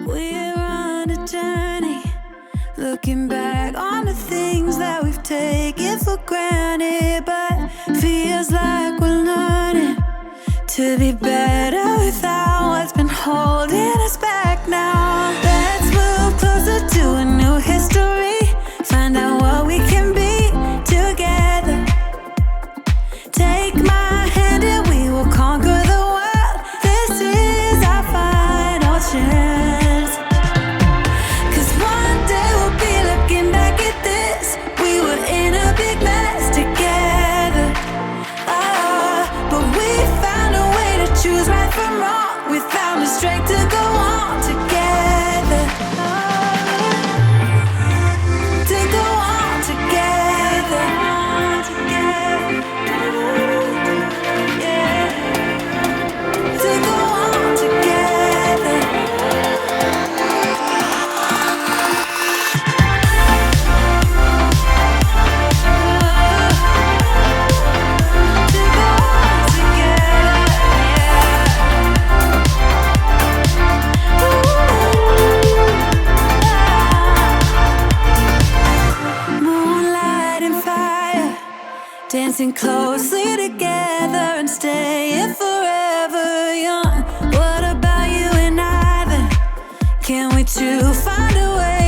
We're on a journey, looking back on the things that we've taken for granted, but feels like we're learning to be better without what's been holding us back now. Let's move closer to a new history, find out what we can be together. Take my hand and we will conquer the world. This is our final chance. 'Cause one day we'll be looking back at this. We were in a big mess together. But we found a way to choose right from wrong. We found the strength to go on together. To go on together. Yeah. To go on together. To go on together. Moonlight and fire, dancing closely together and staying forever young. What about you and I then? Can we two find a way